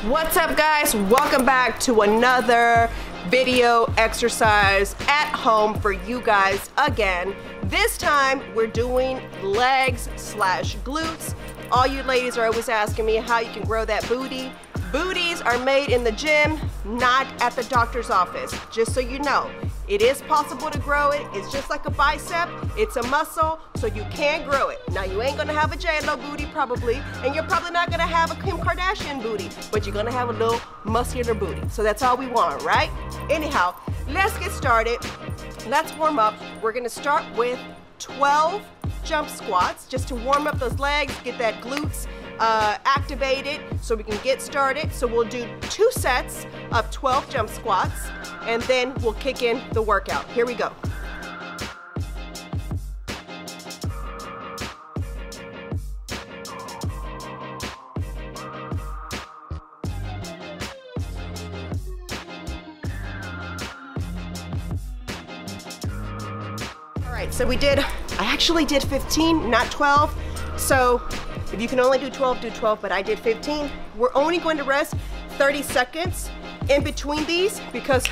What's up, guys? Welcome back to another video exercise at home for you guys again. This time we're doing legs slash glutes. All you ladies are always asking me how you can grow that booty. Booties are made in the gym, not at the doctor's office. Just so you know, it is possible to grow it. It's just like a bicep. It's a muscle, so you can grow it. Now, you ain't gonna have a J-Lo booty probably, and you're probably not gonna have a Kim Kardashian booty, but you're gonna have a little muscular booty. So that's all we want, right? Anyhow, let's get started. Let's warm up. We're gonna start with 12 jump squats just to warm up those legs, get that glutes activated so we can get started. So we'll do 2 sets of 12 jump squats and then we'll kick in the workout. Here we go. All right, so I actually did 15, not 12. So if you can only do 12, do 12, but I did 15. We're only going to rest 30 seconds in between these because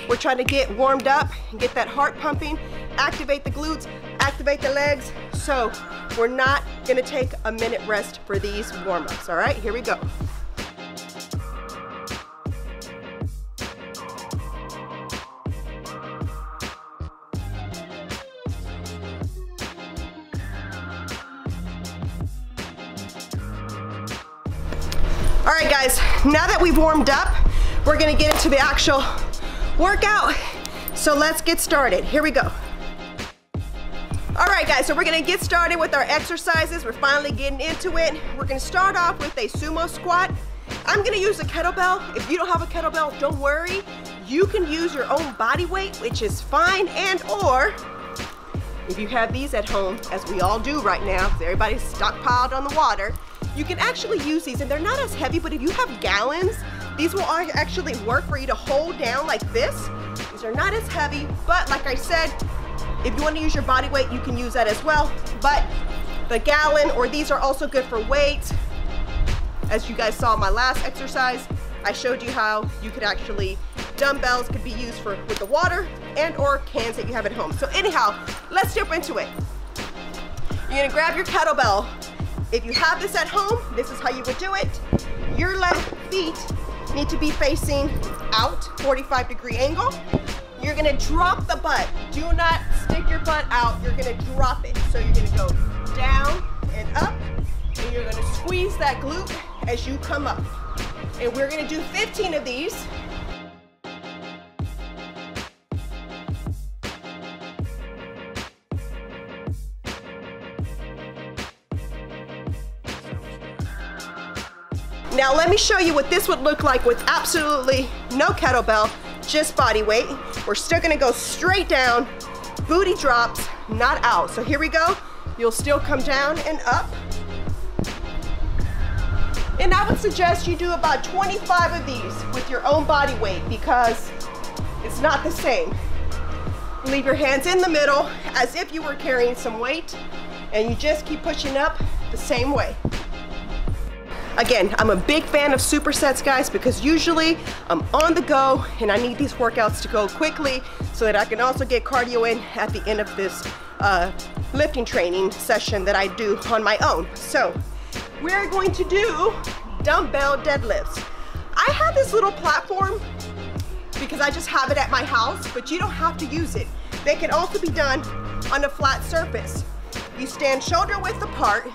we're trying to get warmed up and get that heart pumping, activate the glutes, activate the legs. So we're not gonna take a minute rest for these warm-ups, all right? Here we go. All right, guys, now that we've warmed up, we're gonna get into the actual workout. So let's get started. Here we go. All right, guys, so we're gonna get started with our exercises. We're finally getting into it. We're gonna start off with a sumo squat. I'm gonna use a kettlebell. If you don't have a kettlebell, don't worry. You can use your own body weight, which is fine, and or if you have these at home, as we all do right now, because everybody's stockpiled on the water, you can actually use these, and they're not as heavy, but if you have gallons, these will actually work for you to hold down like this. These are not as heavy, but like I said, if you want to use your body weight, you can use that as well. But the gallon, or these are also good for weights. As you guys saw in my last exercise, I showed you how you could actually, dumbbells could be used with the water and or cans that you have at home. So anyhow, let's jump into it. You're gonna grab your kettlebell. If you have this at home, this is how you would do it. Your left feet need to be facing out, 45-degree angle. You're gonna drop the butt. Do not stick your butt out, you're gonna drop it. So you're gonna go down and up, and you're gonna squeeze that glute as you come up. And we're gonna do 15 of these. Now let me show you what this would look like with absolutely no kettlebell, just body weight. We're still gonna go straight down, booty drops, not out. So here we go. You'll still come down and up. And I would suggest you do about 25 of these with your own body weight because it's not the same. Leave your hands in the middle as if you were carrying some weight, and you just keep pushing up the same way. Again, I'm a big fan of supersets, guys, because usually I'm on the go and I need these workouts to go quickly so that I can also get cardio in at the end of this lifting training session that I do on my own. So we're going to do dumbbell deadlifts. I have this little platform because I just have it at my house, but you don't have to use it. They can also be done on a flat surface. You stand shoulder width apart,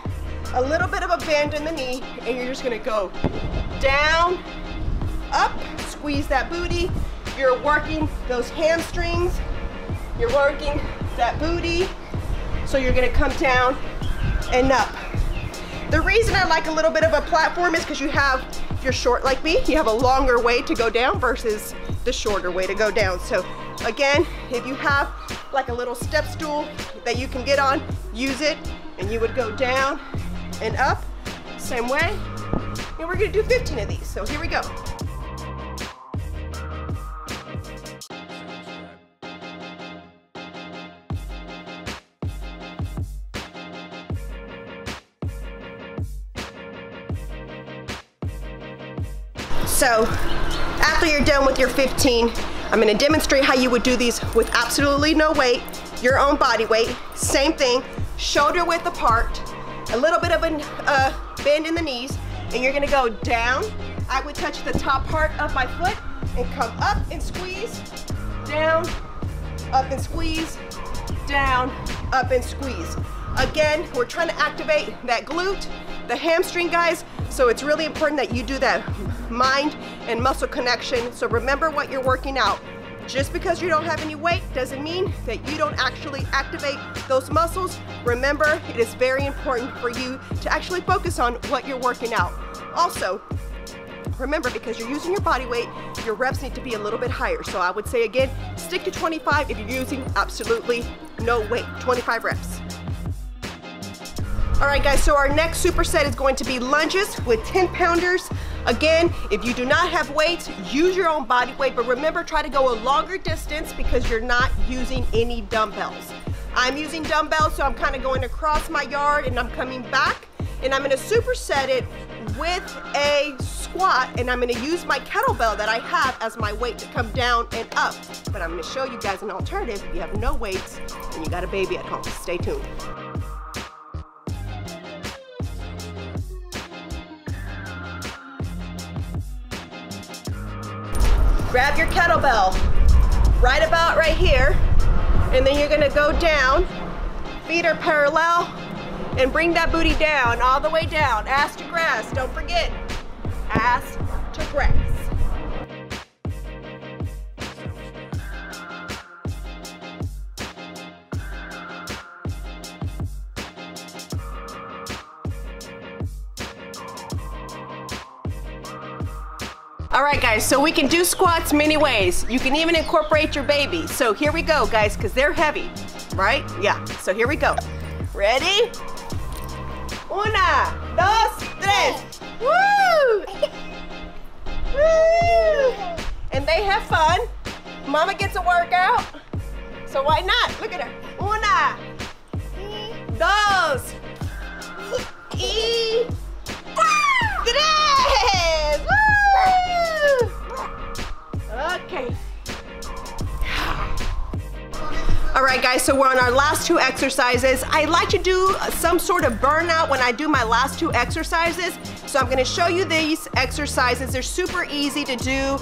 a little bit of a bend in the knee, and you're just gonna go down, up, squeeze that booty. You're working those hamstrings, you're working that booty, so you're gonna come down and up. The reason I like a little bit of a platform is because if you're short like me, you have a longer way to go down versus the shorter way to go down. So again, if you have like a little step stool that you can get on, use it, and you would go down and up, same way. And we're gonna do 15 of these, so here we go. So after you're done with your 15, I'm gonna demonstrate how you would do these with absolutely no weight, your own body weight. Same thing, shoulder width apart, a little bit of a bend in the knees, and you're gonna go down. I would touch the top part of my foot and come up and squeeze, down, up and squeeze, down, up and squeeze. Again, we're trying to activate that glute, the hamstring, guys, so it's really important that you do that mind and muscle connection. So remember what you're working out. Just because you don't have any weight doesn't mean that you don't actually activate those muscles. Remember, it is very important for you to actually focus on what you're working out. Also, remember, because you're using your body weight, your reps need to be a little bit higher. So I would say again, stick to 25 if you're using absolutely no weight, 25 reps. All right, guys, so our next superset is going to be lunges with 10 pounders. Again, if you do not have weights, use your own body weight, but remember, try to go a longer distance because you're not using any dumbbells. I'm using dumbbells, so I'm kind of going across my yard and I'm coming back, and I'm gonna superset it with a squat, and I'm gonna use my kettlebell that I have as my weight to come down and up. But I'm gonna show you guys an alternative if you have no weights and you got a baby at home. Stay tuned. Grab your kettlebell right about right here, and then you're gonna go down, feet are parallel, and bring that booty down, all the way down. Ass to grass, don't forget, ass to grass. All right, guys, so we can do squats many ways. You can even incorporate your baby. So here we go, guys, because they're heavy, right? Yeah, so here we go. Ready? Una, dos, tres. Woo! Woo! And they have fun. Mama gets a workout, so why not? Look at her. Una, dos, y tres. Woo! Okay. All right, guys, so we're on our last two exercises. I like to do some sort of burnout when I do my last two exercises. So I'm gonna show you these exercises. They're super easy to do.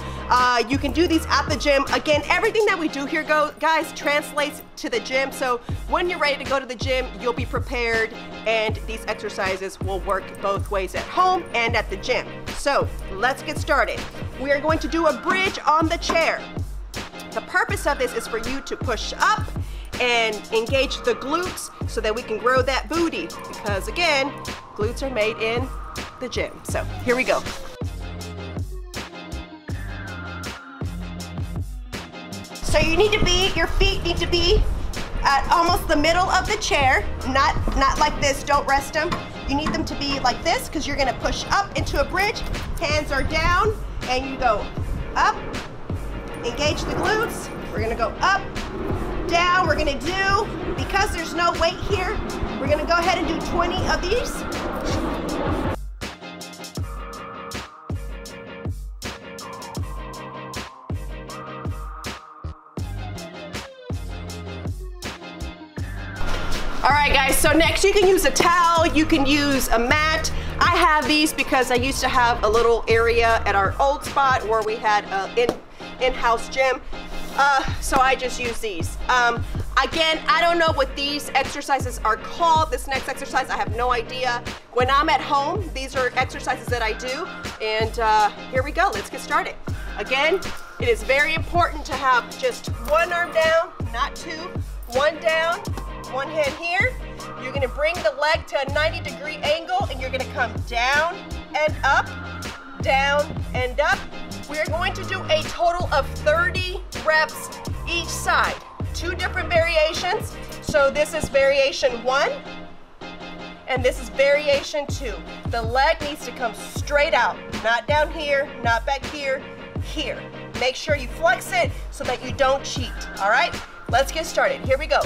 You can do these at the gym. Again, everything that we do here, guys, translates to the gym. So when you're ready to go to the gym, you'll be prepared, and these exercises will work both ways at home and at the gym. So let's get started. We are going to do a bridge on the chair. The purpose of this is for you to push up and engage the glutes so that we can grow that booty, because again, glutes are made in the gym. So here we go. So you need to be, your feet need to be at almost the middle of the chair, not like this, don't rest them. You need them to be like this because you're gonna push up into a bridge, hands are down, and you go up, engage the glutes. We're gonna go up, down. We're gonna do, because there's no weight here, we're gonna go ahead and do 20 of these. All right, guys, so next you can use a towel, you can use a mat. I have these because I used to have a little area at our old spot where we had an in-house gym. So I just use these. Again, I don't know what these exercises are called. This next exercise, I have no idea. When I'm at home, these are exercises that I do. And here we go, let's get started. Again, it is very important to have just one arm down, not two. One down, one hand here. You're gonna bring the leg to a 90-degree angle, and you're gonna come down and up, down and up. We're going to do a total of 30 reps each side. 2 different variations. So this is variation 1, and this is variation 2. The leg needs to come straight out, not down here, not back here, here. Make sure you flex it so that you don't cheat, all right? Let's get started, here we go.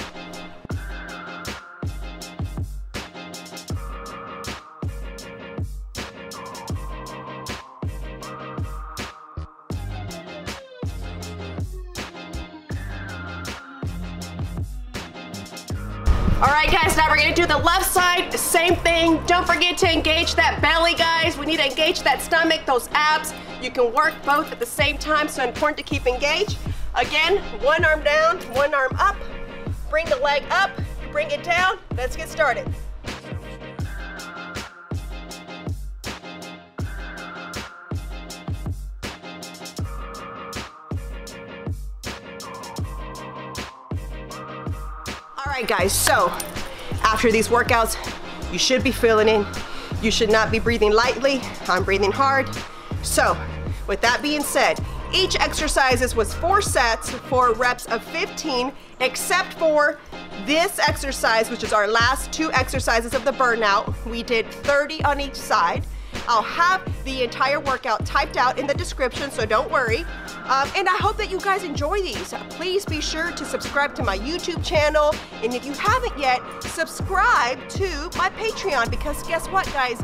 All right, guys, now we're gonna do the left side, same thing. Don't forget to engage that belly, guys. We need to engage that stomach, those abs. You can work both at the same time, so important to keep engaged. Again, one arm down, one arm up. Bring the leg up, bring it down. Let's get started. All right, guys, so after these workouts, you should be feeling it. You should not be breathing lightly. I'm breathing hard. So with that being said, each exercise was 4 sets for reps of 15, except for this exercise, which is our last 2 exercises of the burnout. We did 30 on each side. I'll have the entire workout typed out in the description, so don't worry. And I hope that you guys enjoy these. Please be sure to subscribe to my YouTube channel. And if you haven't yet, subscribe to my Patreon, because guess what, guys?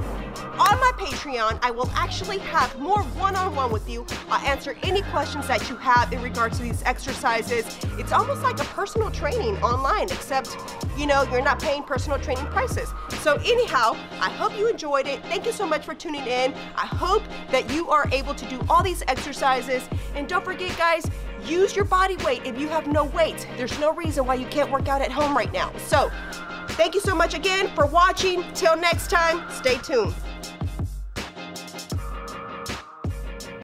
On my Patreon, I will actually have more one-on-one with you. I'll answer any questions that you have in regards to these exercises. It's almost like a personal training online, except, you know, you're not paying personal training prices. So anyhow, I hope you enjoyed it. Thank you so much for tuning in. I hope that you are able to do all these exercises. And don't forget, guys, use your body weight. If you have no weight, there's no reason why you can't work out at home right now. So thank you so much again for watching. Till next time, stay tuned.